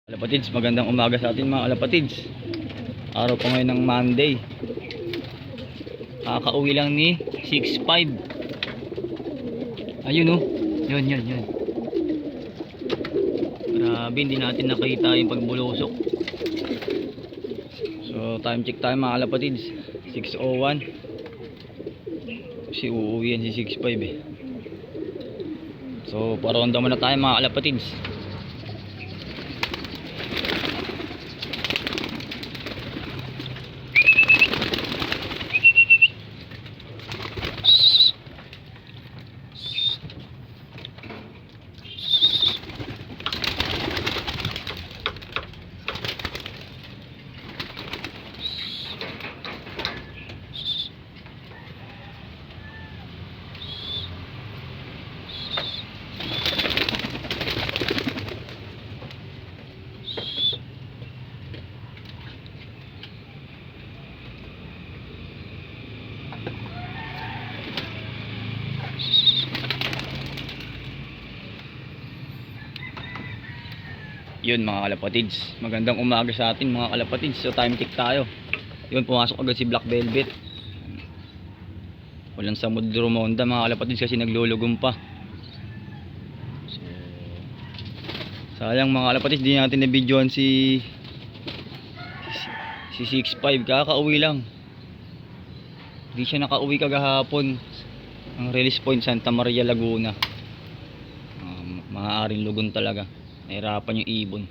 Kalapatids, magandang umaga sa atin mga kalapatids. Araw po ngayon ng Monday. Kakauwi lang ni 6'5". Ayun oh. Yun. Grabe, hindi natin nakita yung pagbulusok. So time check tayo mga kalapatids, 6:01. Kasi uuwi yan si 6'5" eh. So paronda muna tayo mga kalapatids. Yun mga kalapatids, magandang umaga sa atin mga kalapatids. So time check tayo. Yun, pumasok agad si Black Velvet. Walang samud Romonda mga kalapatids kasi naglulugong pa. So, sayang mga kalapatids, di natin na-videoan si 6'5". Kakauwi lang. Di siya nakauwi kagahapon. Ang release point Santa Maria, Laguna. Maaaring lugon talaga. Nahirapan yung ibon.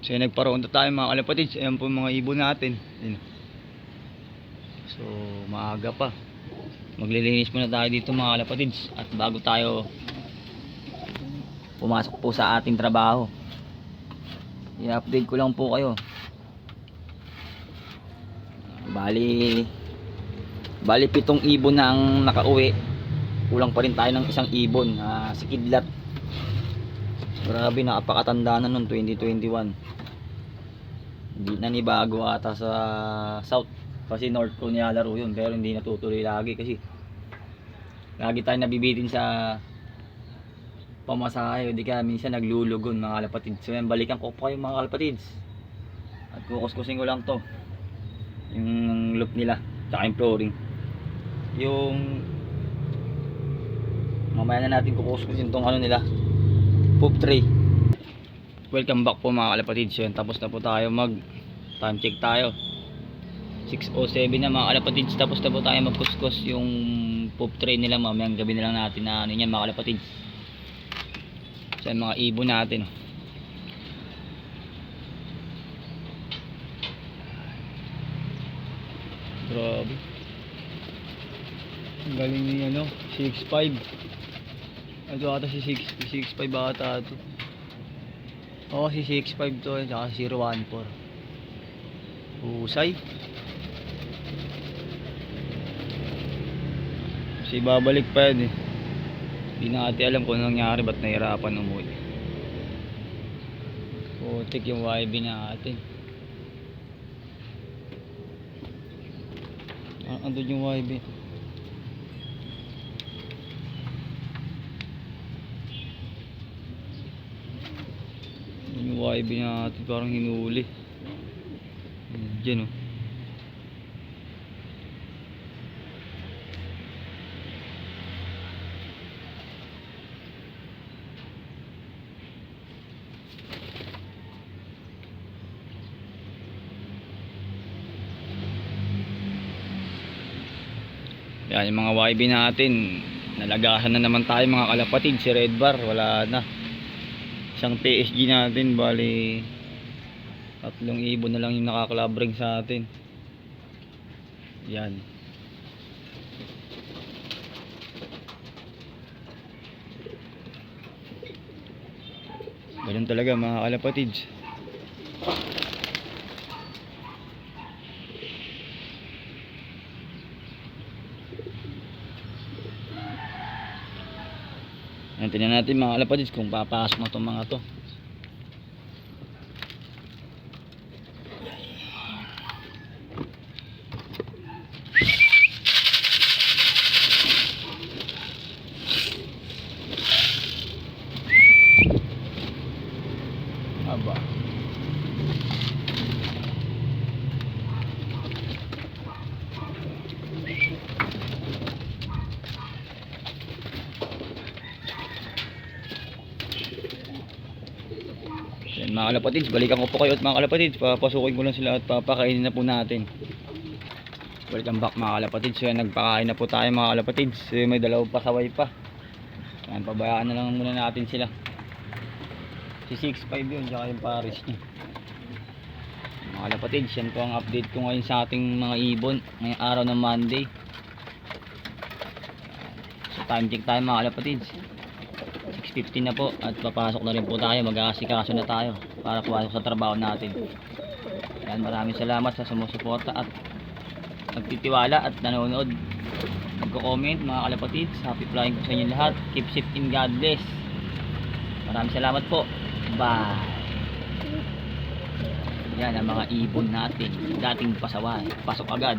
So nagparoon tayo mga kalapatids. Ayan po mga ibon natin. Ayan. So maaga pa. Maglilinis muna tayo dito mga kalapatids. At bago tayo pumasok po sa ating trabaho, i-update ko lang po kayo. Bali 7 ibon na ang nakauwi. Kulang pa rin tayo ng isang ibon, si Kidlat. Grabe, nakapakatanda na nun, 2021. Hindi na ni bago ata sa South. Kasi North ko nilalaro yun, pero hindi natutuloy lagi kasi lagi tayo nabibitin sa pamasahe. Di kaya minsan naglulugon mga kalapatids. So yan, balikan ko pa kayo mga kalapatids. At kukuskusin ko lang to, yung loop nila, tsaka yung flooring. Yung mamaya na natin kukuskusin tong ano nila, poop tray. Welcome back po mga kalapatids. Yun, tapos na po tayo, mag time check tayo, 6:07 na mga kalapatids. Tapos na po tayo magkuskus yung poop tray nila. Mamayang gabi na lang natin na ano yan mga kalapatids. So yan, mga ibon natin. Grabe, ang galing ni ano, 6'5". Ito ata si 6'5" ata ito. Oo, si 6'5" to, tsaka 014. Husay. Kasi babalik pa yan eh. Hindi natin alam kung anong nangyari, ba't nahirapan umuwi. Putik yung YB natin. Andun yung YB. Yung YB natin parang hinuli. Diyan oh. Yan yung mga YB natin. Nalagahan na naman tayo mga kalapatid. Si Red Bar wala na. Isang PSG natin, bali 3 ibon na lang yung naka-club ring sa atin. Yan. Ganun talaga mga kalapatids. Tingnan natin mga kalapatids kung papasok na itong mga to. Aba. Yan mga kalapatids, balikan ko po kayo at mga kalapatids, papasukin ko lang sila at papakainin na po natin. Welcome back mga kalapatids. Yan, nagpakain na po tayo mga kalapatids. May dalawang pasaway pa. Yan, pabayaan na lang muna natin sila. Si 6'5 yun, tsaka yung pares niya. Mga kalapatids, yan po ang update ko ngayon sa ating mga ibon ngayong araw ng Monday. So time check tayo mga kalapatids, 6:15 na po at papasok na rin po tayo, mag-aasikaso na tayo para pumasok sa trabaho natin. Yan, maraming salamat sa sumusuporta at nagtitiwala at nanonood, nagko-comment mga kalapatids. Happy flying po sa inyo lahat, keep safe and God bless. Maraming salamat po, bye. Yan ang mga ibon natin, dating pasaway, pasok agad.